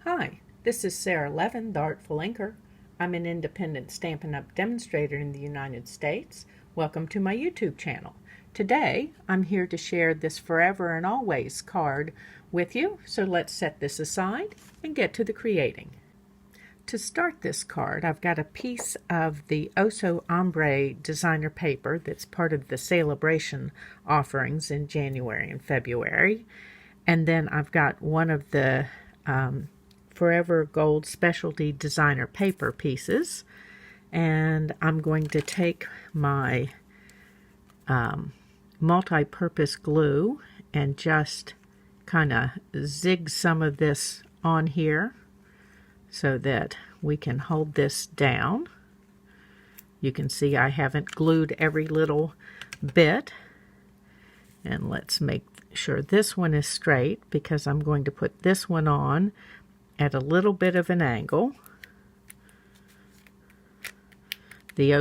Hi, this is Sarah Levin, the Artful Inker. I'm an independent Stampin' Up! Demonstrator in the United States. Welcome to my YouTube channel. Today, I'm here to share this Forever and Always card with you, so let's set this aside and get to the creating. To start this card, I've got a piece of the Ombre designer paper that's part of the celebration offerings in January and February. And then I've got one of the Forever Gold Specialty Designer paper pieces, and I'm going to take my multi-purpose glue and just kind of zig some of this on here so that we can hold this down. You can see I haven't glued every little bit, and let's make sure this one is straight because I'm going to put this one on at a little bit of an angle. The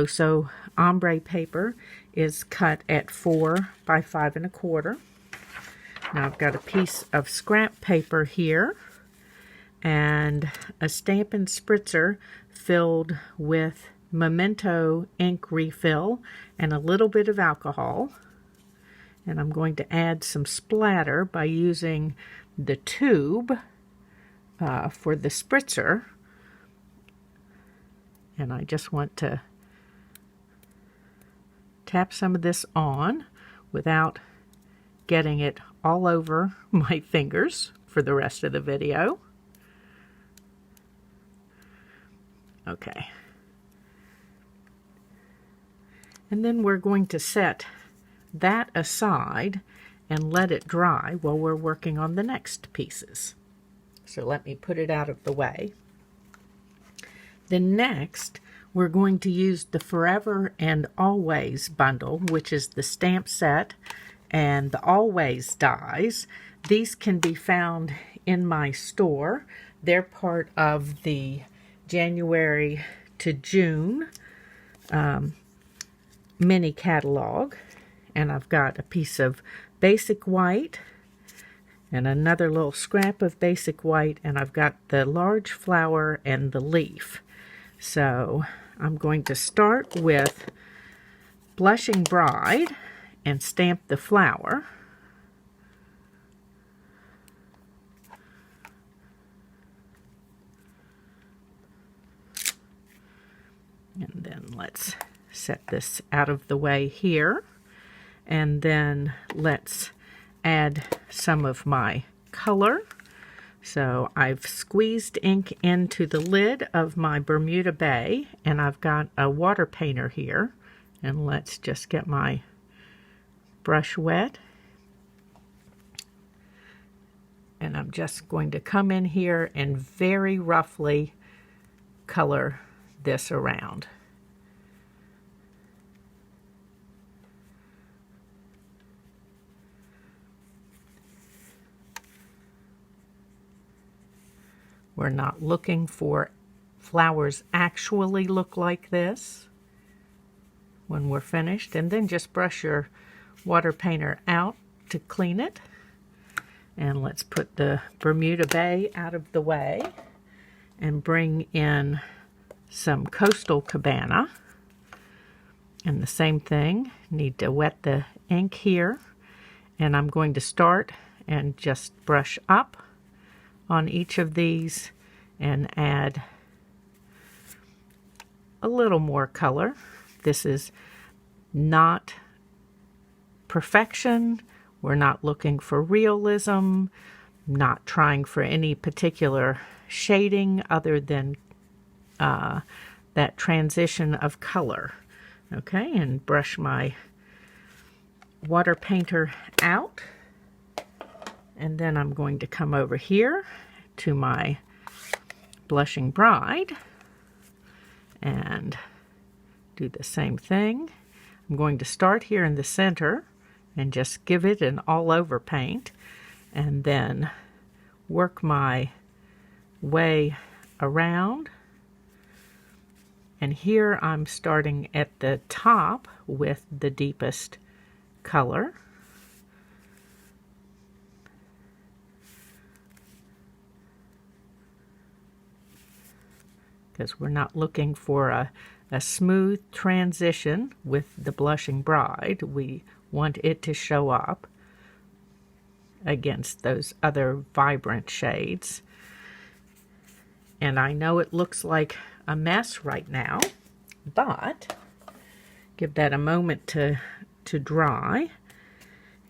Ombre paper is cut at 4 by 5 1/4. Now I've got a piece of scrap paper here and a Stampin' Spritzer filled with Memento ink refill and a little bit of alcohol. And I'm going to add some splatter by using the tube for the spritzer, and I just want to tap some of this on without getting it all over my fingers for the rest of the video. Okay. And then we're going to set that aside and let it dry while we're working on the next pieces. So let me put it out of the way. Then next, we're going to use the Forever and Always bundle, which is the stamp set and the Always dies. These can be found in my store. They're part of the January to June mini catalog. And I've got a piece of basic white and another little scrap of basic white, and I've got the large flower and the leaf. So I'm going to start with Blushing Bride and stamp the flower. And then let's set this out of the way here. And then let's add some of my color. So I've squeezed ink into the lid of my Bermuda Bay, and I've got a water painter here. And let's just get my brush wet. And I'm just going to come in here and very roughly color this around. We're not looking for flowers actually look like this when we're finished. And then just brush your water painter out to clean it. And let's put the Bermuda Bay out of the way and bring in some Coastal Cabana. And the same thing, need to wet the ink here. And I'm going to start and just brush up on each of these and add a little more color. This is not perfection. We're not looking for realism, not trying for any particular shading other than that transition of color. Okay, and brush my water painter out. And then I'm going to come over here to my Blushing Bride and do the same thing. I'm going to start here in the center and just give it an all-over paint, and then work my way around. And here I'm starting at the top with the deepest color. because we're not looking for a smooth transition with the Blushing Bride. We want it to show up against those other vibrant shades. And I know it looks like a mess right now, but give that a moment to dry.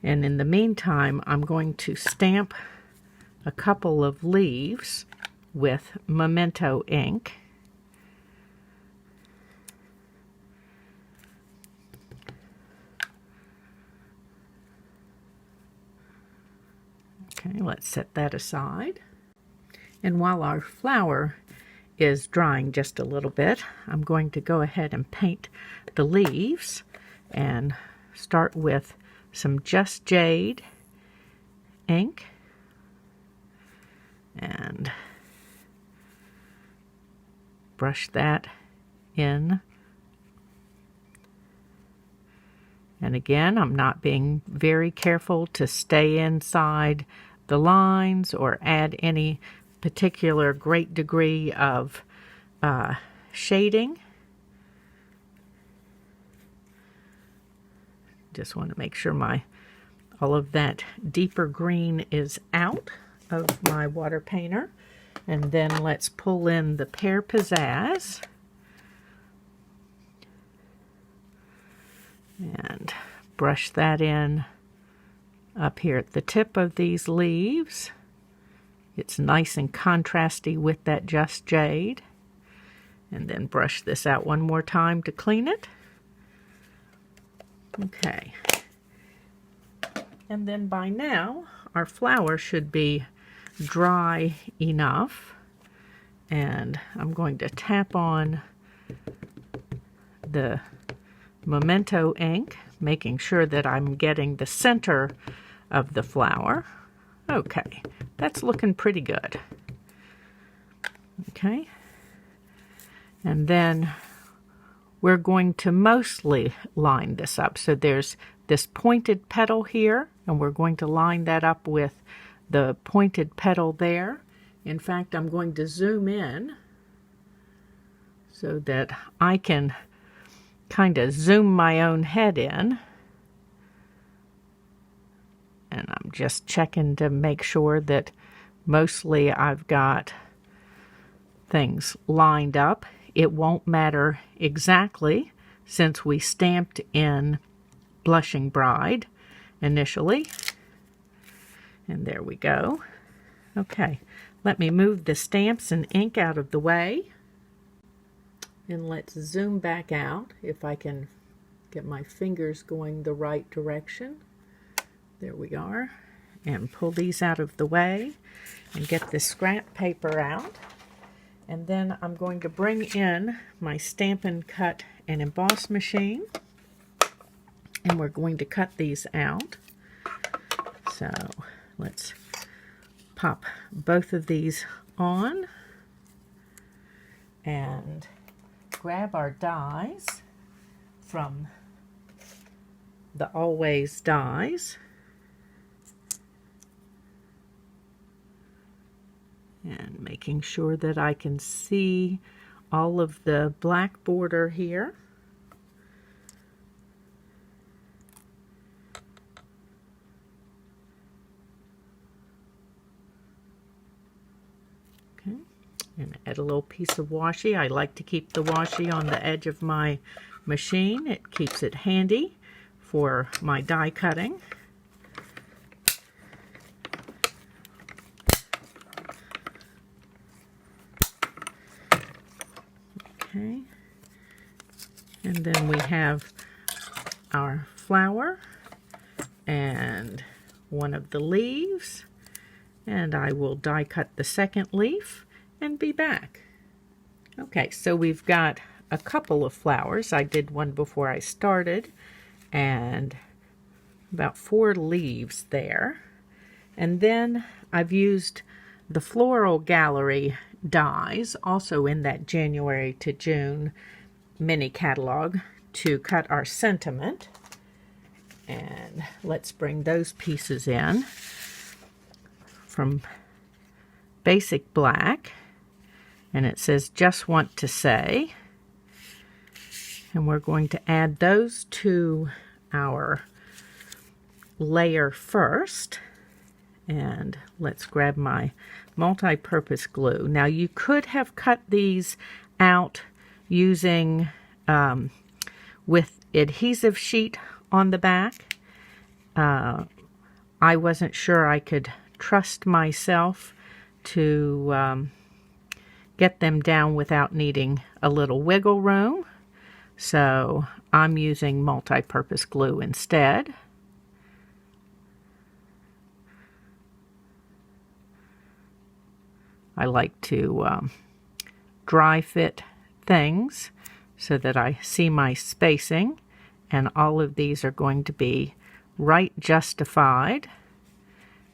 And in the meantime, I'm going to stamp a couple of leaves with Memento ink. Okay, let's set that aside. And while our flower is drying just a little bit, I'm going to go ahead and paint the leaves and start with some Just Jade ink and brush that in. And again, I'm not being very careful to stay inside the lines or add any particular great degree of shading. Just want to make sure all of that deeper green is out of my water painter. And then let's pull in the Pear Pizzazz and brush that in up here at the tip of these leaves. It's nice and contrasty with that Just Jade. And then brush this out one more time to clean it. Okay. And then by now, our flower should be dry enough. And I'm going to tap on the Memento ink, making sure that I'm getting the center of the flower. Okay, that's looking pretty good. Okay, and then we're going to mostly line this up. So there's this pointed petal here, and we're going to line that up with the pointed petal there. In fact, I'm going to zoom in so that I can kind of zoom my own head in. And I'm just checking to make sure that mostly I've got things lined up. It won't matter exactly since we stamped in Blushing Bride initially. And there we go. Okay, let me move the stamps and ink out of the way. And let's zoom back out if I can get my fingers going the right direction. There we are. And pull these out of the way and get the scrap paper out. And then I'm going to bring in my Stampin' Cut and Emboss machine. And we're going to cut these out. So let's pop both of these on and grab our dies from the Always dies. And making sure that I can see all of the black border here. Okay, and add a little piece of washi. I like to keep the washi on the edge of my machine. It keeps it handy for my die cutting. Okay, and then we have our flower and one of the leaves, and I will die cut the second leaf and be back. Okay, so we've got a couple of flowers. I did one before I started, and about 4 leaves there. And then I've used the Floral Gallery dies, also in that January to June mini catalog, to cut our sentiment. And let's bring those pieces in from Basic Black. and it says just want to say, and we're going to add those to our layer first. And let's grab my multi-purpose glue. Now you could have cut these out using with adhesive sheet on the back. I wasn't sure I could trust myself to get them down without needing a little wiggle room, so I'm using multi-purpose glue instead. I like to dry fit things so that I see my spacing, and all of these are going to be right justified.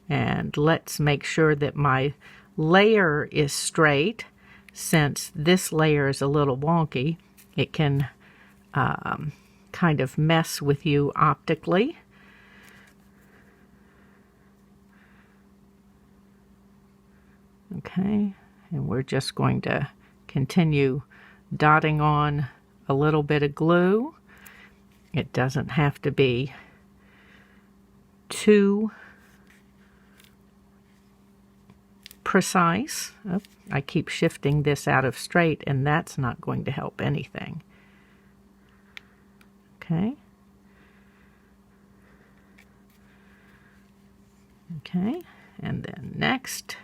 And let's make sure that my layer is straight. Since this layer is a little wonky, it can kind of mess with you optically. Okay, and we're just going to continue dotting on a little bit of glue. It doesn't have to be too precise. Oh, I keep shifting this out of straight, and that's not going to help anything. Okay. Okay, and then next,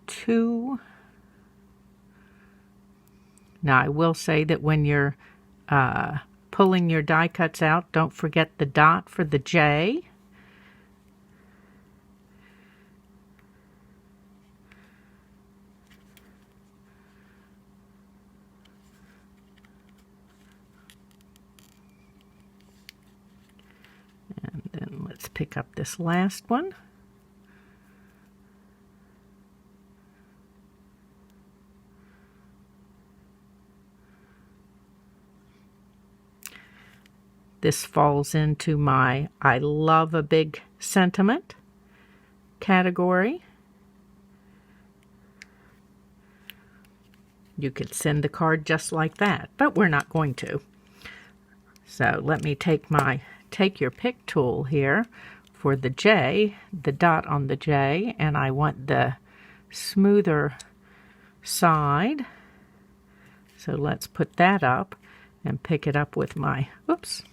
2. Now I will say that when you're pulling your die cuts out, don't forget the dot for the J. And then let's pick up this last one. This falls into my I love a big sentiment category. You could send the card just like that, but we're not going to. So let me take your pick tool here for the J, the dot on the J, and I want the smoother side. So let's put that up and pick it up with my, oops.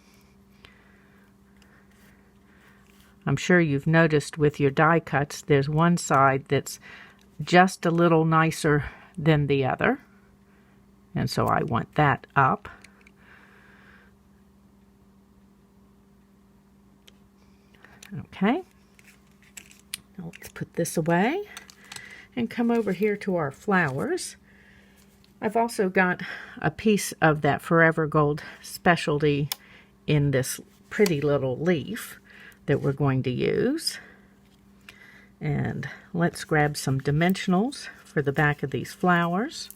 I'm sure you've noticed with your die cuts, there's one side that's just a little nicer than the other. And so I want that up. Okay. Now let's put this away and come over here to our flowers. I've also got a piece of that Forever Gold specialty in this pretty little leaf that we're going to use. And let's grab some dimensionals for the back of these flowers.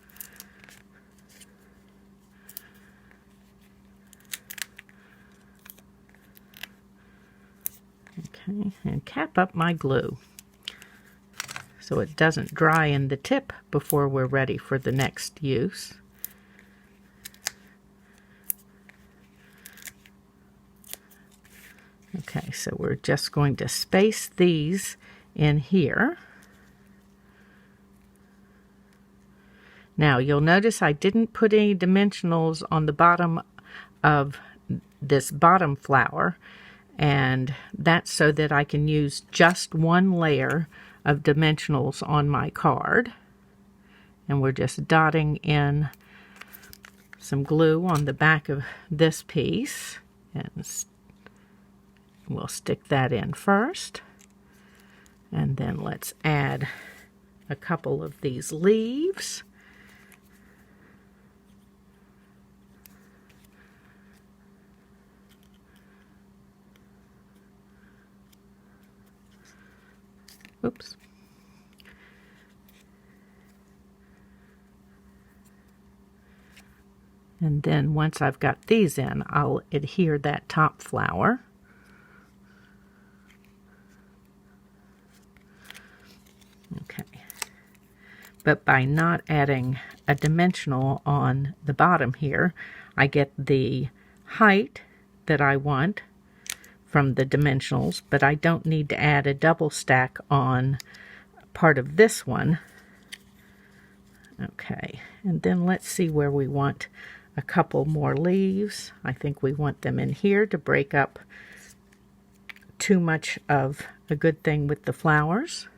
Okay, and cap up my glue so it doesn't dry in the tip before we're ready for the next use. Okay, so we're just going to space these in here. Now you'll notice I didn't put any dimensionals on the bottom of this bottom flower, and that's so that I can use just one layer of dimensionals on my card. And we're just dotting in some glue on the back of this piece, and we'll stick that in first. And then let's add a couple of these leaves. Oops. And then once I've got these in, I'll adhere that top flower. Okay. but by not adding a dimensional on the bottom here, I get the height that I want from the dimensionals, but I don't need to add a double stack on part of this one. Okay, and then let's see where we want a couple more leaves. I think we want them in here to break up too much of a good thing with the flowers.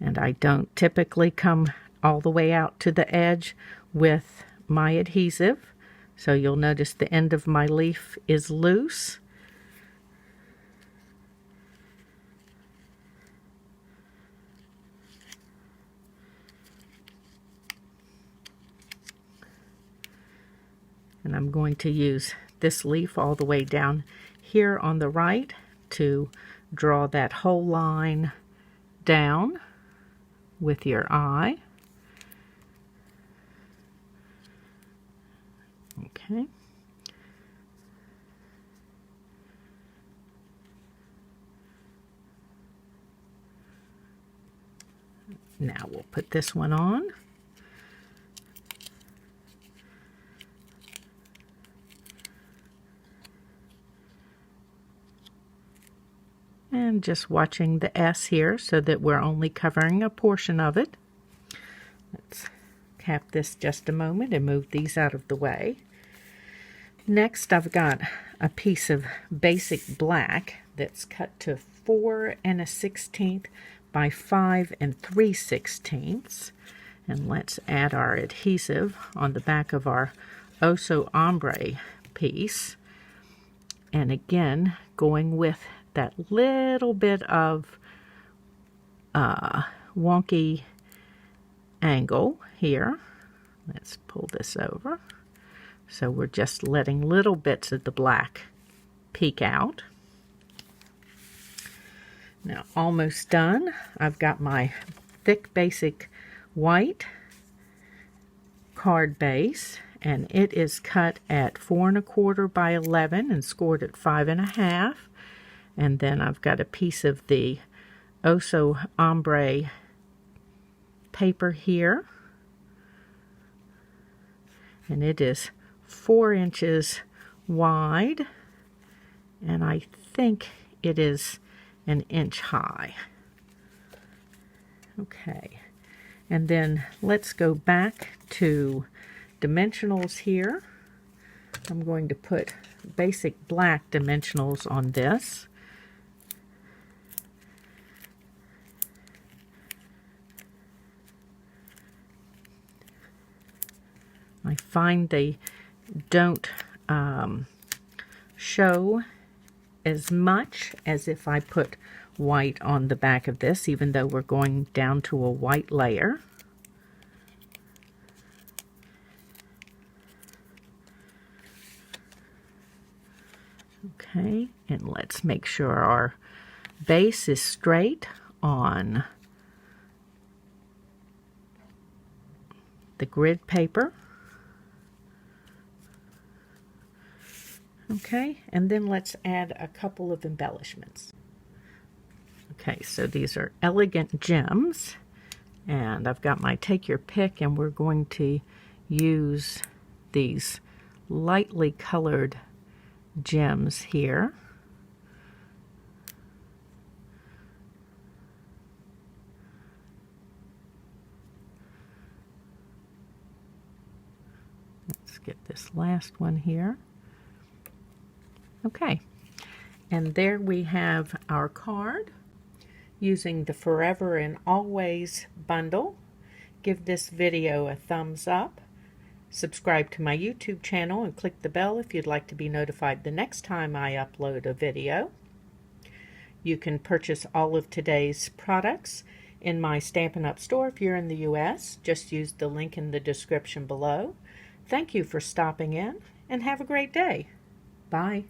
And I don't typically come all the way out to the edge with my adhesive. So you'll notice the end of my leaf is loose. And I'm going to use this leaf all the way down here on the right to draw that whole line down with your eye. Okay. Now we'll put this one on. And just watching the S here so that we're only covering a portion of it. Let's cap this just a moment and move these out of the way. Next, I've got a piece of basic black that's cut to 4 1/16 by 5 3/16. And let's add our adhesive on the back of our Ombre piece. And again, going with that little bit of wonky angle here. Let's pull this over. So we're just letting little bits of the black peek out. Now, almost done. I've got my thick basic white card base, and it is cut at 4 1/4 by 11 and scored at 5 1/2. And then I've got a piece of the Ombre paper here. And it is 4 inches wide. And I think it is 1 inch high. Okay. And then let's go back to dimensionals here. I'm going to put basic black dimensionals on this. I find they don't show as much as if I put white on the back of this, even though we're going down to a white layer. Okay, and let's make sure our base is straight on the grid paper. Okay, and then let's add a couple of embellishments. Okay, so these are elegant gems, and I've got my take your pick, and we're going to use these lightly colored gems here. Let's get this last one here. Okay, and there we have our card using the Forever and Always bundle. Give this video a thumbs up. Subscribe to my YouTube channel and click the bell if you'd like to be notified the next time I upload a video. You can purchase all of today's products in my Stampin' Up store if you're in the US. Just use the link in the description below. Thank you for stopping in, and have a great day. Bye.